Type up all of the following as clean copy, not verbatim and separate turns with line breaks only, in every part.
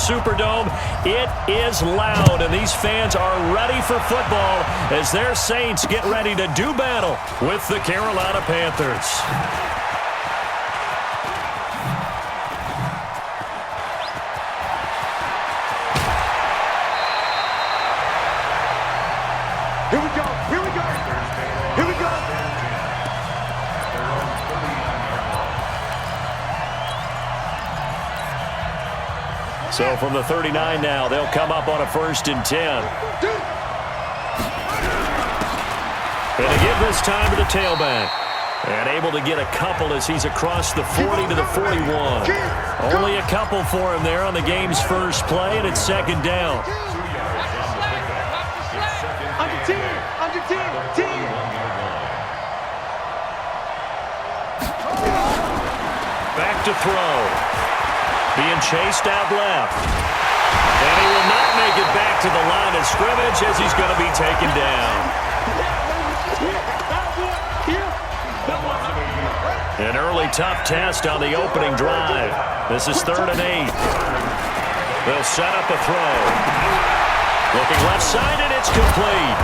Superdome. It is loud, and these fans are ready for football as their Saints get ready to do battle with the Carolina Panthers.
Here we go. Here we go. Here we go.
So from the 39 now, they'll come up on a 1st and 10. And they give this time to the tailback. And able to get a couple as he's across the 40 to the 41. Only a couple for him there on the game's first play, and it's 2nd down.
Under 10.
Back to throw. Being chased out left. And he will not make it back to the line of scrimmage as he's going to be taken down. An early tough test on the opening drive. This is 3rd and 8. They'll set up a throw. Looking left side, and it's complete.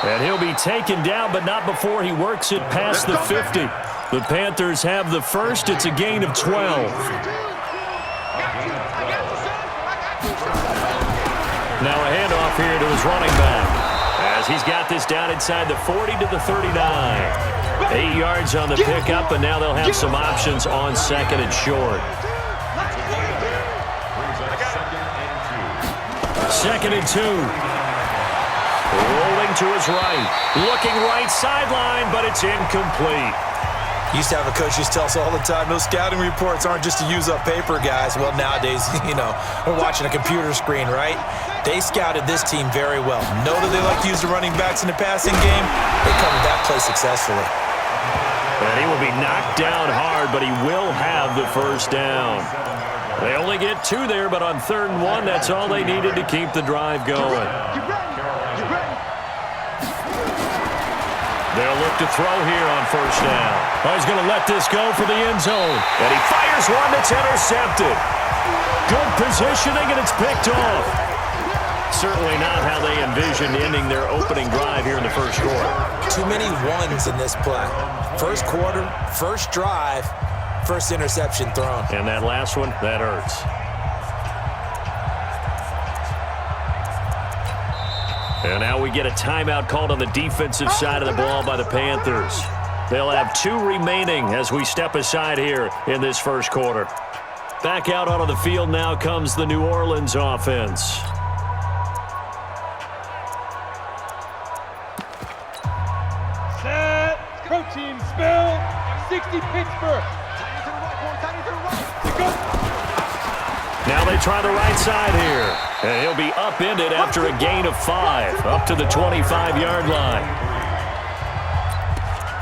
And he'll be taken down, but not before he works it past the 50. The Panthers have the first. It's a gain of 12. Now a handoff here to his running back as he's got this down inside the 40 to the 39. 8 yards on the pickup, and now they'll have some options on 2nd and short. 2nd and 2. Rolling to his right. Looking right sideline, but it's incomplete.
Used to have a coach used to tell us all the time, those scouting reports aren't just to use up paper, guys. Well, nowadays, we're watching a computer screen, right? They scouted this team very well. Know that they like to use the running backs in the passing game. They covered that play successfully.
And he will be knocked down hard, but he will have the 1st down. They only get 2 there, but on 3rd and 1, that's all they needed to keep the drive going. They'll look to throw here on 1st down. Oh, he's going to let this go for the end zone. And he fires one that's intercepted. Good positioning, and it's picked off. Certainly not how they envisioned ending their opening drive here in the first quarter.
Too many ones in this play. First quarter, first drive, first interception thrown.
And that last one, that hurts. And now we get a timeout called on the defensive side of the ball by the Panthers. They'll have 2 remaining as we step aside here in this first quarter. Back out onto the field now comes the New Orleans offense.
Set. Pro team spell. 60 Pittsburgh.
Now they try the right side here. And he'll be upended after a gain of 5, up to the 25-yard line.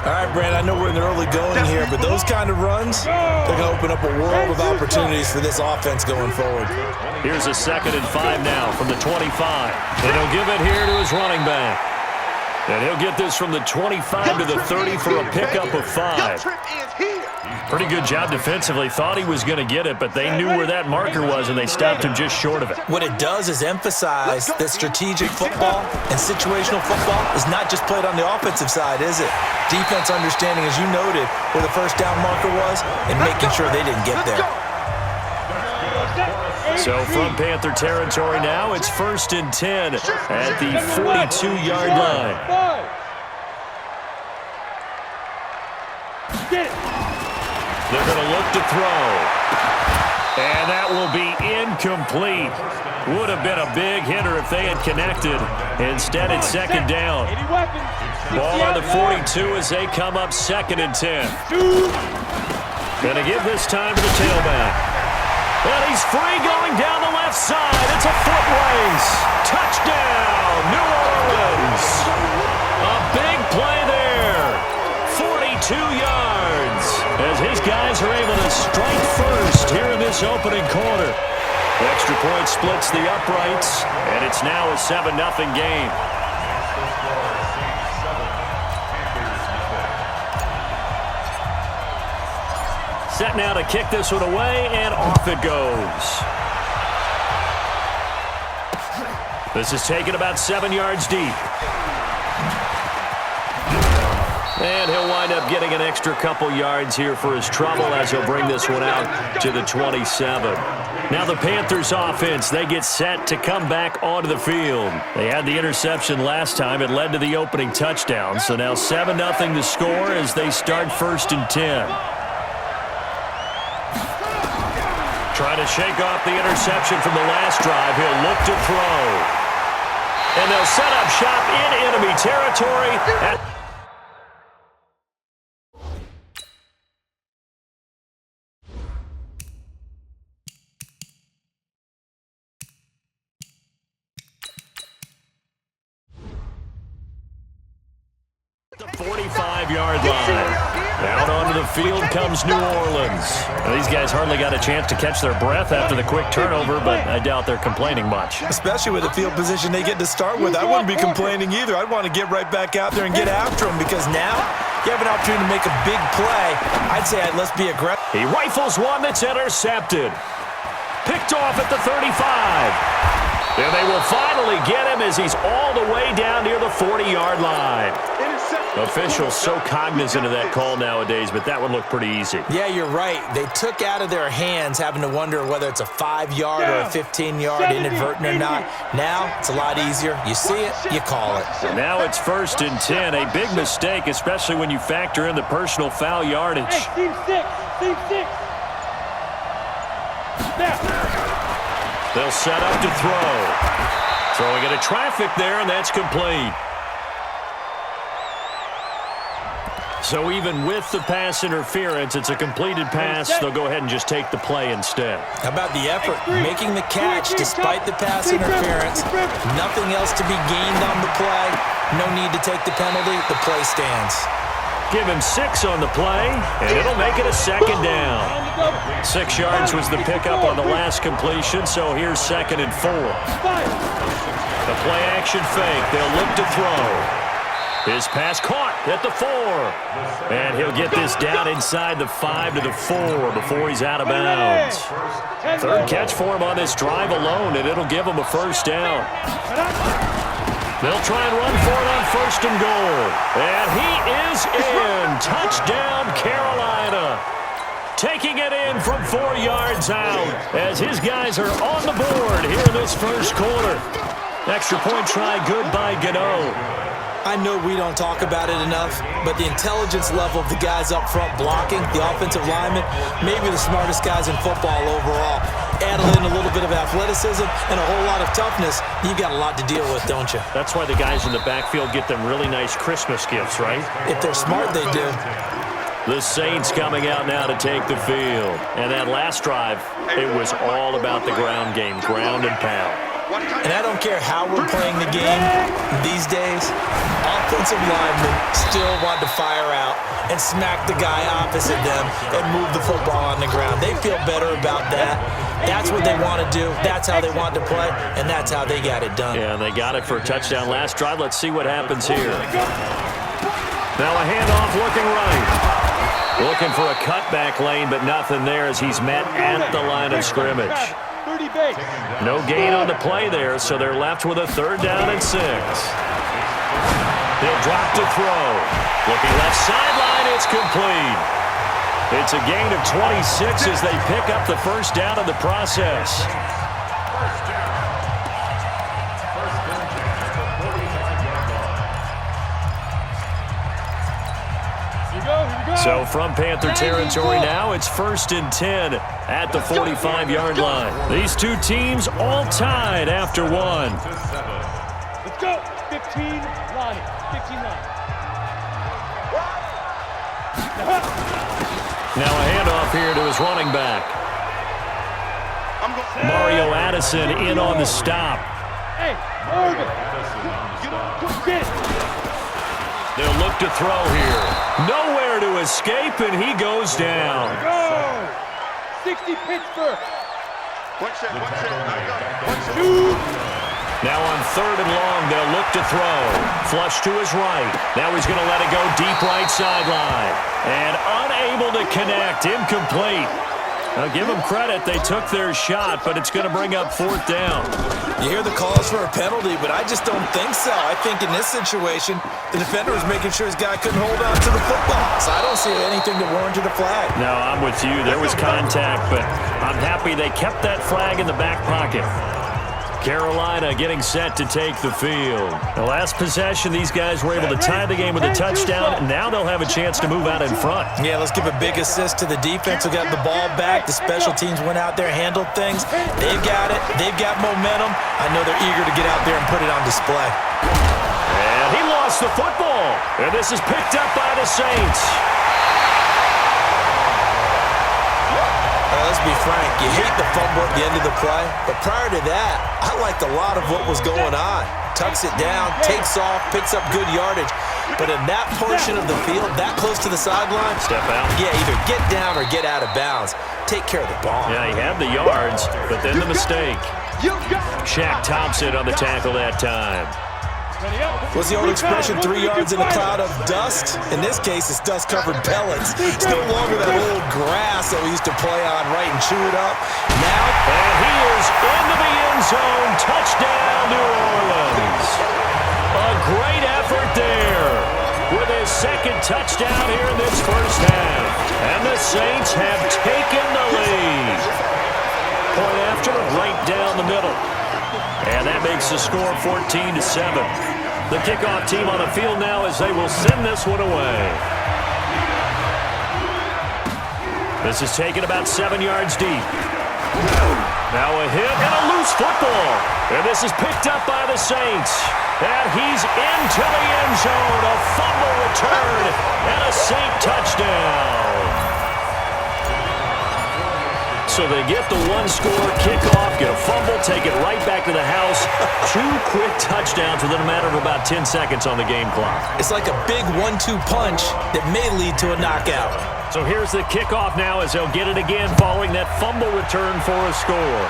All right, Brand, I know we're in the early going here, but those kind of runs, they're going to open up a world of opportunities for this offense going forward.
Here's a 2nd and 5 now from the 25. And he'll give it here to his running back. And he'll get this from the 25 to the 30 for a pickup of 5. Pretty good job defensively. Thought he was going to get it, but they knew where that marker was, and they stopped him just short of it.
What it does is emphasize that strategic football and situational football is not just played on the offensive side, is it? Defense understanding, as you noted, where the 1st down marker was and making sure they didn't get there.
So from Panther territory now, it's 1st and 10 at the 42-yard line. They're going to look to throw. And that will be incomplete. Would have been a big hitter if they had connected. Instead, it's 2nd down. Ball on the 42 as they come up 2nd and 10. Going to give this time to the tailback. And he's free going down the left side. It's a foot race. Touchdown, New Orleans. A big play there. 42 yards as his guys are able to strike first here in this opening quarter. The extra point splits the uprights, and it's now a 7-0 game. Set now to kick this one away, and off it goes. This is taken about 7 yards deep. And he'll wind up getting an extra couple yards here for his trouble as he'll bring this one out to the 27. Now the Panthers offense, they get set to come back onto the field. They had the interception last time. It led to the opening touchdown. So now 7-0 to score as they start 1st and 10. Trying to shake off the interception from the last drive. He'll look to throw. And they'll set up shop in enemy territory. The 45-yard line. Out onto the field comes New Orleans. Now, these guys hardly got a chance to catch their breath after the quick turnover, but I doubt they're complaining much.
Especially with the field position they get to start with. I wouldn't be complaining either. I'd want to get right back out there and get after them because now you have an opportunity to make a big play. I'd say let's be aggressive.
He rifles one that's intercepted. Picked off at the 35. And they will finally get him as he's all the way down near the 40-yard line. Officials so cognizant of that call nowadays, but that would look pretty easy.
Yeah, you're right. They took out of their hands having to wonder whether it's a 5-yard or a 15-yard inadvertent or not. Now it's a lot easier. You see it, you call it.
Now it's 1st and 10. A big mistake, especially when you factor in the personal foul yardage.
Hey, team 6. Team 6. Now.
They'll set up to throw. Throwing into traffic there, and that's complete. So even with the pass interference, it's a completed pass. They'll go ahead and just take the play instead.
How about the effort? Making the catch despite the pass interference. Nothing else to be gained on the play. No need to take the penalty. The play stands.
Give him 6 on the play, and it'll make it a 2nd down. 6 yards was the pickup on the last completion, so here's 2nd and 4. The play action fake. They'll look to throw. His pass caught at the 4. And he'll get this down inside the 5 to the 4 before he's out of bounds. 3rd catch for him on this drive alone, and it'll give him a 1st down. They'll try and run for it on 1st and goal. And he is in. Touchdown, Carolina. Taking it in from 4 yards out as his guys are on the board here in this 1st quarter. Extra point try good by Gano.
I know we don't talk about it enough, but the intelligence level of the guys up front blocking, the offensive linemen, maybe the smartest guys in football overall. Add in a little bit of athleticism and a whole lot of toughness, you've got a lot to deal with, don't you?
That's why the guys in the backfield get them really nice Christmas gifts, right?
If they're smart, they do.
The Saints coming out now to take the field. And that last drive, it was all about the ground game, ground and pound.
And I don't care how we're playing the game these days, offensive linemen still want to fire out and smack the guy opposite them and move the football on the ground. They feel better about that. That's what they want to do. That's how they want to play, and that's how they got it done.
Yeah, they got it for a touchdown last drive. Let's see what happens here. Now a handoff looking right. Looking for a cutback lane, but nothing there as he's met at the line of scrimmage. No gain on the play there, so they're left with a 3rd down and 6. They'll drop to throw. Looking left sideline, it's complete. It's a gain of 26 as they pick up the 1st down in the process. So from Panther territory now, it's 1st and 10 at the 45-yard line. These two teams all tied after 1.
Let's go. 15, Lonnie. 15, Lonnie.
Now a handoff here to his running back. Mario Addison in on the stop.
Hey, Oregon. Get it.
They'll look to throw here. Nowhere to escape, and he goes down.
Go! 60 Pittsburgh.
One set.
Now on 3rd and long, they'll look to throw. Flush to his right. Now he's going to let it go deep right sideline. And unable to connect. Incomplete. Now, give them credit. They took their shot, but it's going to bring up 4th down.
You hear the calls for a penalty, but I just don't think so. I think in this situation, the defender was making sure his guy couldn't hold on to the football. So I don't see anything to warrant a flag.
No, I'm with you. There was contact, but I'm happy they kept that flag in the back pocket. Carolina getting set to take the field. The last possession, these guys were able to tie the game with a touchdown, and now they'll have a chance to move out in front.
Yeah, let's give a big assist to the defense who got the ball back. The special teams went out there, handled things. They've got it. They've got momentum. I know they're eager to get out there and put it on display.
And he lost the football. And this is picked up by the Saints.
Let's be frank, you hate the fumble at the end of the play, but prior to that, I liked a lot of what was going on. Tucks it down, takes off, picks up good yardage. But in that portion of the field, that close to the sideline,
step out.
Yeah, either get down or get out of bounds. Take care of the ball.
Yeah, he had the yards, but then the mistake. Shaq Thompson on the tackle that time.
What's the old expression, 3 yards in a cloud of dust? In this case, it's dust-covered pellets. It's no longer that old grass that we used to play on, right, and chew it up. Now,
and he is into the end zone. Touchdown, New Orleans. A great effort there with his 2nd touchdown here in this first half. And the Saints have taken the lead. Point after, right down the middle. And that makes the score 14-7. The kickoff team on the field now as they will send this one away. This is taken about 7 yards deep. Now a hit and a loose football. And this is picked up by the Saints. And he's into the end zone. A fumble return and a Saint touchdown. So they get the 1-score kickoff, get a fumble, take it right back to the house. 2 quick touchdowns within a matter of about 10 seconds on the game clock.
It's like a big 1-2 punch that may lead to a knockout.
So here's the kickoff now as they'll get it again following that fumble return for a score.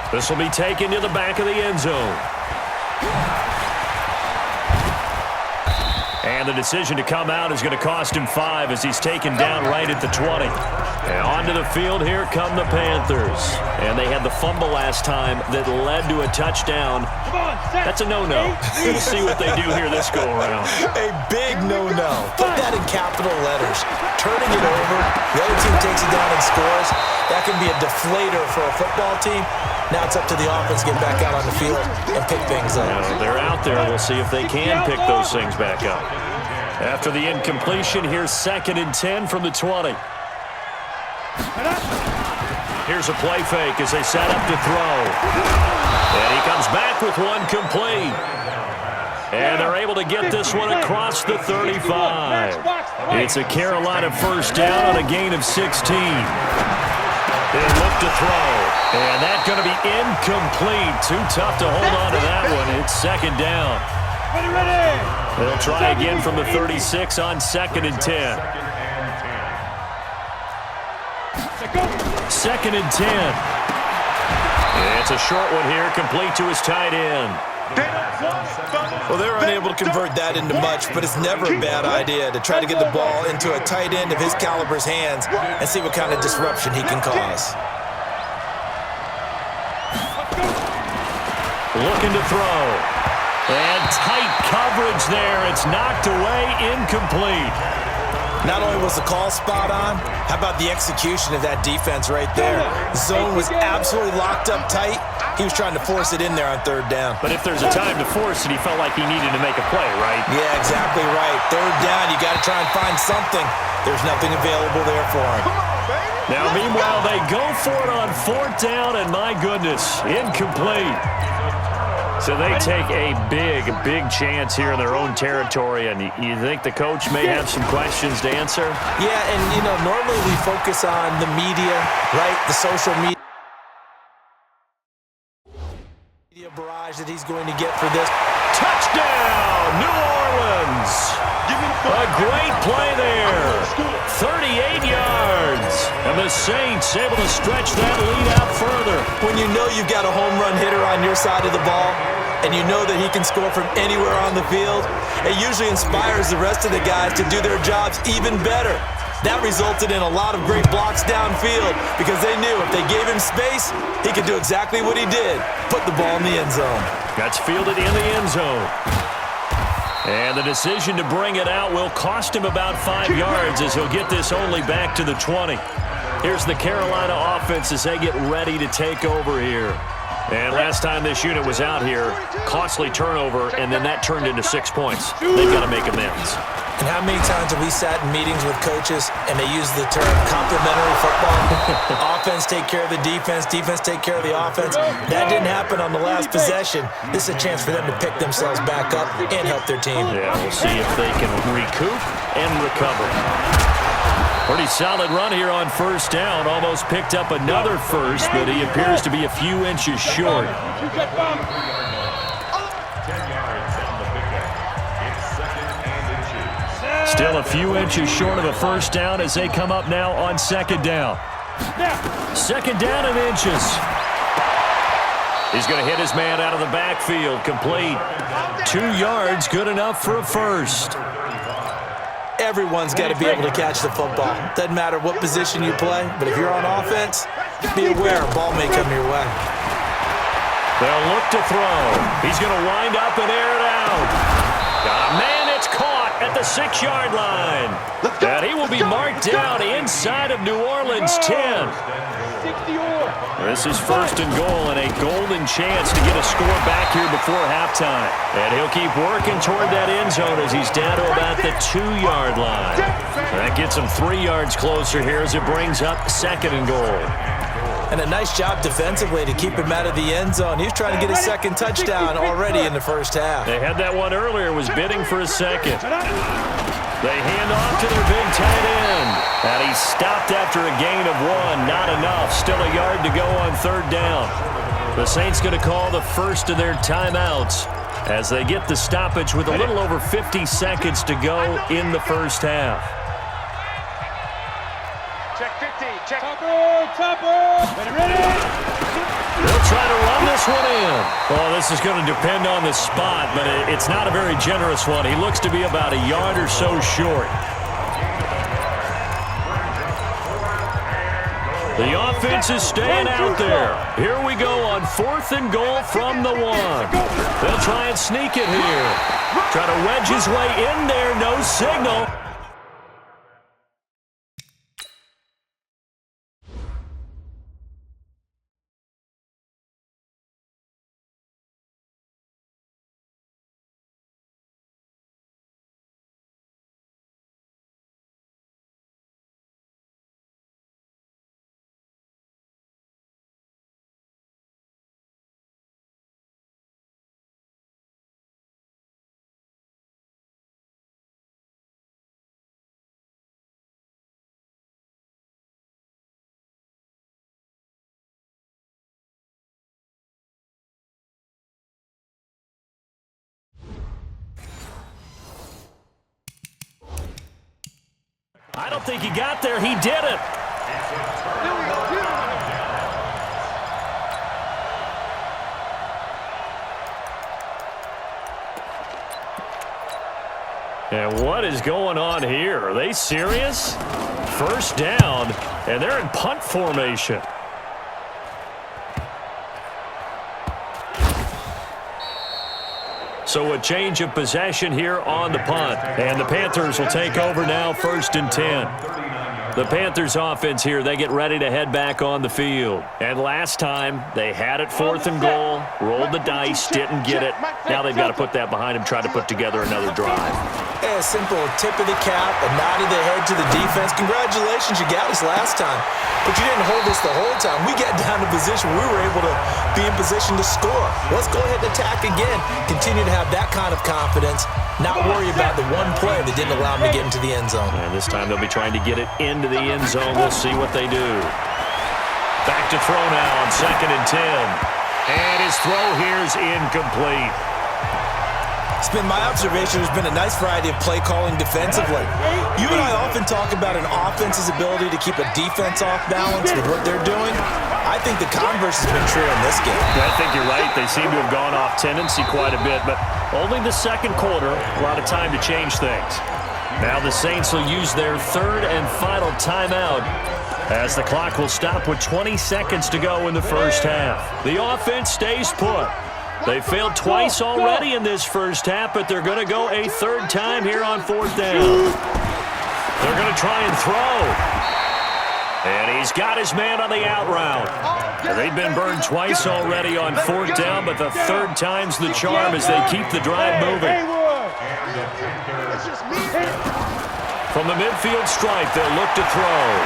This will be taken to the back of the end zone. And the decision to come out is going to cost him 5 as he's taken down right at the 20. And onto the field, here come the Panthers. And they had the fumble last time that led to a touchdown. That's a no-no. We'll see what they do here this go-around.
A big no-no. Put that in capital letters. Turning it over, the other team takes it down and scores. That can be a deflator for a football team. Now it's up to the offense to get back out on the field and pick things up.
Now, they're out there. We'll see if they can pick those things back up. After the incompletion, here's 2nd and 10 from the 20. Here's a play fake as they set up to throw. And he comes back with one complete. And they're able to get this one across the 35. It's a Carolina first down on a gain of 16. They look to throw. And that's going to be incomplete. Too tough to hold on to that one. It's 2nd down.
Ready.
They'll try again from the 36 on 2nd and 10. 2nd and 10. It's a short one here, complete to his tight end.
Well, they're unable to convert that into much, but it's never a bad idea to try to get the ball into a tight end of his caliber's hands and see what kind of disruption he can cause.
Looking to throw. And tight coverage there. It's knocked away, incomplete.
Not only was the call spot on, how about the execution of that defense right there? Zone was absolutely locked up tight. He was trying to force it in there on 3rd down.
But if there's a time to force it, he felt like he needed to make a play, right?
Yeah, exactly right. 3rd down, you got to try and find something. There's nothing available there for him.
Now, meanwhile, they go for it on 4th down, and my goodness, incomplete. So they take a big, big chance here in their own territory, and you think the coach may have some questions to answer?
Yeah, and, normally we focus on the media, right, the social media barrage that he's going to get for this.
Touchdown, New Orleans! A great play there. 38 yards. And the Saints able to stretch that lead out further.
When you know you've got a home run hitter on your side of the ball, and you know that he can score from anywhere on the field, it usually inspires the rest of the guys to do their jobs even better. That resulted in a lot of great blocks downfield because they knew if they gave him space, he could do exactly what he did, put the ball in the end zone.
That's fielded in the end zone. And the decision to bring it out will cost him about 5 yards as he'll get this only back to the 20. Here's the Carolina offense as they get ready to take over here. And last time this unit was out here, costly turnover, and then that turned into 6 points. They've got to make amends.
And how many times have we sat in meetings with coaches and they use the term complementary football? Offense take care of the defense, defense take care of the offense. That didn't happen on the last possession. This is a chance for them to pick themselves back up and help their team.
Yeah, we'll see if they can recoup and recover. Pretty solid run here on first down. Almost picked up another first, but he appears to be a few inches short. Still a few inches short of a first down as they come up now on second down. Second down in inches. He's going to hit his man out of the backfield. Complete. 2 yards, good enough for a first.
Everyone's got to be able to catch the football. Doesn't matter what position you play, but if you're on offense, be aware a ball may come your way.
They'll look to throw. He's going to wind up and air it out. Man, it's caught at the 6-yard line. And he will be marked down inside of New Orleans 10. This is first and goal and a golden chance to get a score back here before halftime. And he'll keep working toward that end zone as he's down to about the 2-yard line. That gets him 3 yards closer here as it brings up second and goal.
And a nice job defensively to keep him out of the end zone. He was trying to get his second touchdown already in the first half.
They had that one earlier, was bidding for a second. They hand off to their big tight end. And he's stopped after a gain of 1. Not enough. Still a yard to go on third down. The Saints going to call the first of their timeouts as they get the stoppage with a little over 50 seconds to go in the first half.
Check 50. Check.
Topper. Ready.
They'll try to run this one in. Well, this is going to depend on the spot, but it's not a very generous one. He looks to be about a yard or so short. The offense is staying out there. Here we go on fourth and goal from the 1. They'll try and sneak it here. Try to wedge his way in there. No signal. I don't think he got there. He did it. And what is going on here? Are they serious? First down, and they're in punt formation. So a change of possession here on the punt. And the Panthers will take over now, first and 10. The Panthers offense here, they get ready to head back on the field. And last time, they had it fourth and goal, rolled the dice, didn't get it. Now they've got to put that behind them, try to put together another drive.
Yeah, a simple tip of the cap, a nod of the head to the defense. Congratulations, you got us last time. But you didn't hold us the whole time. We got down to position. We were able to be in position to score. Let's go ahead and attack again. Continue to have that kind of confidence. Not worry about the one play that didn't allow them to get into the end zone.
And this time they'll be trying to get it into the end zone. We'll see what they do. Back to throw now on second and 10. And his throw here is incomplete.
It's been my observation there's been a nice variety of play calling defensively. You and I often talk about an offense's ability to keep a defense off balance with what they're doing. I think the converse has been true in this game.
I think you're right. They seem to have gone off tendency quite a bit, but only the second quarter, a lot of time to change things. Now the Saints will use their third and final timeout as the clock will stop with 20 seconds to go in the first half. The offense stays put. They failed twice already in this first half, but they're going to go a third time here on fourth down. They're going to try and throw. And he's got his man on the out route. They've been burned twice already on fourth down, but the third time's the charm as they keep the drive moving. From the midfield stripe, they'll look to throw.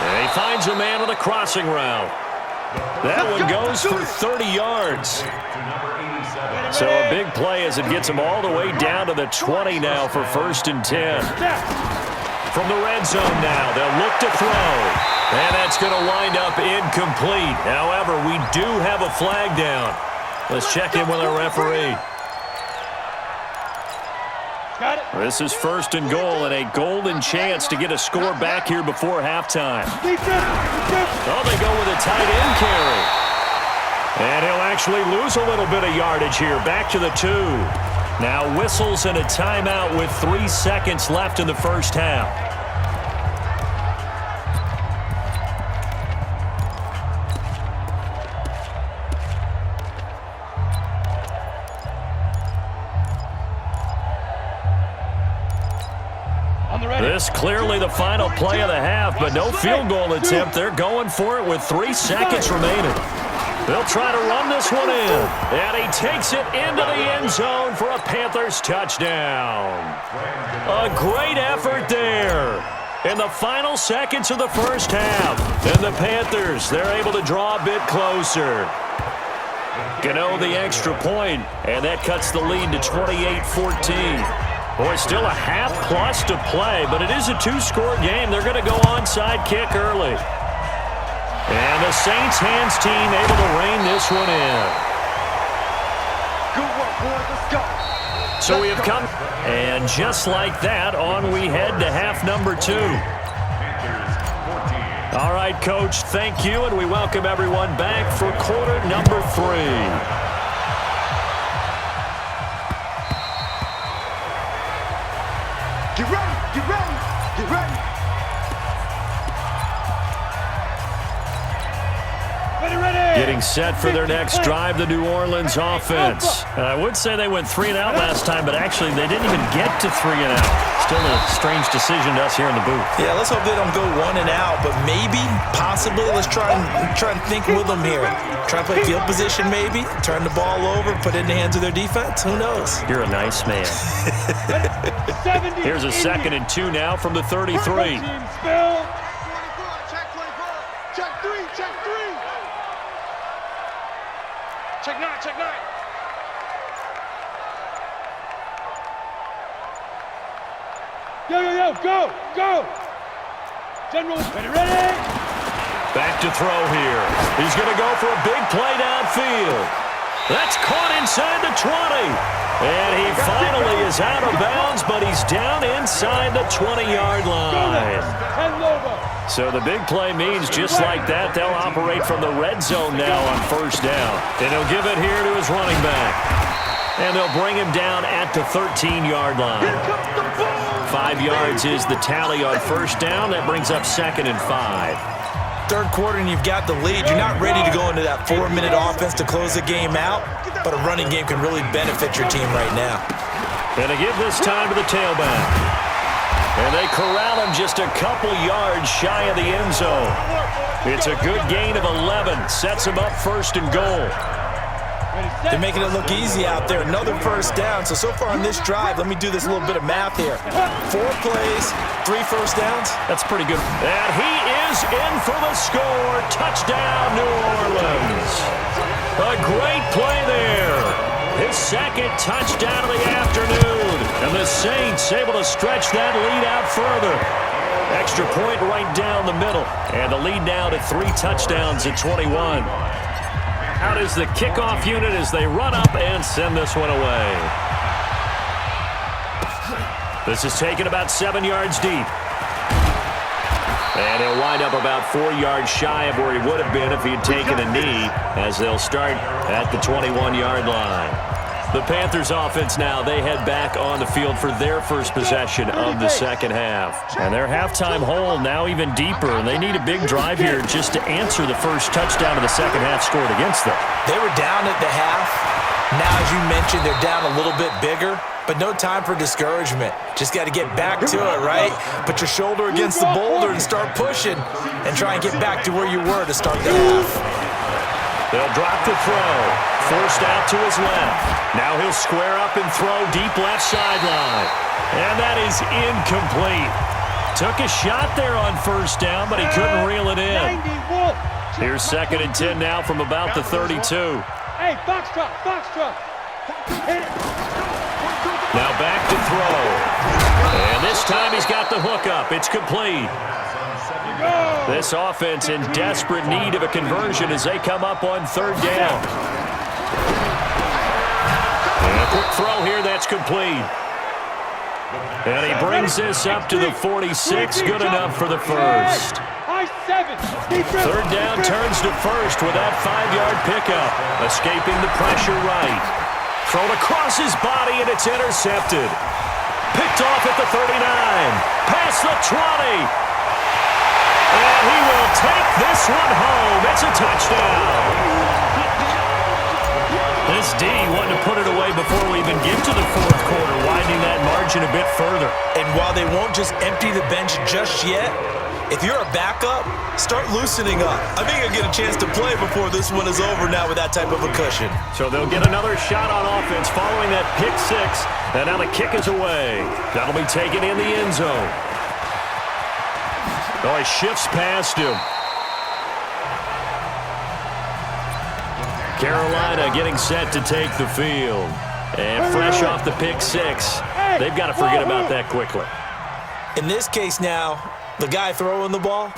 And he finds a man on the crossing route. That one goes for 30 yards. So a big play as it gets him all the way down to the 20 now for 1st and 10. From the red zone now, they'll look to throw. And that's going to wind up incomplete. However, we do have a flag down. Let's check in with our referee. This is 1st and goal and a golden chance to get a score back here before halftime. Oh, they go with a tight end carry. And he'll actually lose a little bit of yardage here. Back to the 2. Now whistles and a timeout with 3 seconds left in the first half. This clearly the final play of the half, but no field goal attempt. They're going for it with 3 seconds remaining. They'll try to run this one in. And he takes it into the end zone for a Panthers touchdown. A great effort there in the final seconds of the first half. And the Panthers, they're able to draw a bit closer. Gano the extra point, and that cuts the lead to 28-14. Boy, still a half plus to play, but it is a 2-score game. They're going to go onside kick early. And the Saints hands team able to rein this one in.
Good work, boys. Let's go.
So we have come, and just like that, on we head to half number 2. All right, Coach, thank you, and we welcome everyone back for quarter number 3.
Get ready, get ready, get ready.
Getting set for their next drive, the New Orleans offense. I would say they went 3 and out last time, but actually they didn't even get to 3 and out. Still a strange decision to us here in the booth.
Yeah, let's hope they don't go 1 and out, but maybe, possibly, let's try and think with them here. Try and play field position maybe, turn the ball over, put it in the hands of their defense. Who knows?
You're a nice man. Here's a 2nd and 2 now from the 33.
Check 3, check 3. Check 9, check 9.
Yo, go! General, ready?
Back to throw here. He's going to go for a big play downfield. That's caught inside the 20. And he finally is out of bounds, but he's down inside the 20-yard line. So the big play means just like that, they'll operate from the red zone now on 1st down. And he'll give it here to his running back. And they'll bring him down at the 13-yard line. 5 yards is the tally on 1st down. That brings up 2nd and 5.
Third quarter and you've got the lead. You're not ready to go into that 4-minute offense to close the game out, but a running game can really benefit your team right now.
And they give this time to the tailback. And they corral him just a couple yards shy of the end zone. It's a good gain of 11. Sets him up 1st and goal.
They're making it look easy out there. Another 1st down. So far on this drive, let me do this little bit of math here. 4 plays, 3 1st downs.
That's pretty good. And he is in for the score. Touchdown, New Orleans. A great play there. His 2nd touchdown of the afternoon. And the Saints able to stretch that lead out further. Extra point right down the middle. And the lead now to 3 touchdowns at 21. Out is the kickoff unit as they run up and send this one away. This is taken about 7 yards deep. And he'll wind up about 4 yards shy of where he would have been if he had taken a knee, as they'll start at the 21-yard line. The Panthers offense now, they head back on the field for their first possession of the second half. And their halftime hole now even deeper, and they need a big drive here just to answer the first touchdown of the second half scored against them.
They were down at the half. Now, as you mentioned, they're down a little bit bigger, but no time for discouragement. Just got to get back to it, right? Put your shoulder against the boulder and start pushing and try and get back to where you were to start the half.
They'll drop the throw. Forced out to his left. Now he'll square up and throw deep left sideline. And that is incomplete. Took a shot there on first down, but he couldn't reel it in. Here's 2nd and 10 now from about the 32.
Hey, box truck.
Now back to throw. And this time he's got the hook up. It's complete. This offense in desperate need of a conversion as they come up on 3rd down. And a quick throw here, that's complete. And he brings this up to the 46, good enough for the first. 3rd down turns to first with that 5-yard pickup. Escaping the pressure right. Thrown across his body and it's intercepted. Picked off at the 39. Past the 20. And he will take this one home. It's a touchdown. This D wanted to put it away before we even get to the 4th quarter, widening that margin a bit further.
And while they won't just empty the bench just yet, if you're a backup, start loosening up. I think you'll get a chance to play before this one is over now with that type of a cushion.
So they'll get another shot on offense following that pick 6. And now the kick is away. That'll be taken in the end zone. Oh, he shifts past him. Carolina getting set to take the field. And fresh off the pick 6, they've got to forget about that quickly.
In this case now, the guy throwing the ball,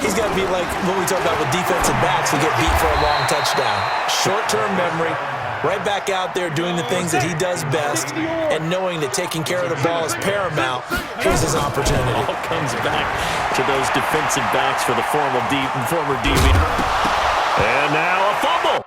he's got to be like what we talk about with defensive backs who get beat for a long touchdown. Short-term memory, right back out there doing the things that he does best and knowing that taking care of the ball is paramount. Here's his opportunity.
All comes back to those defensive backs for the former DB. And now a fumble.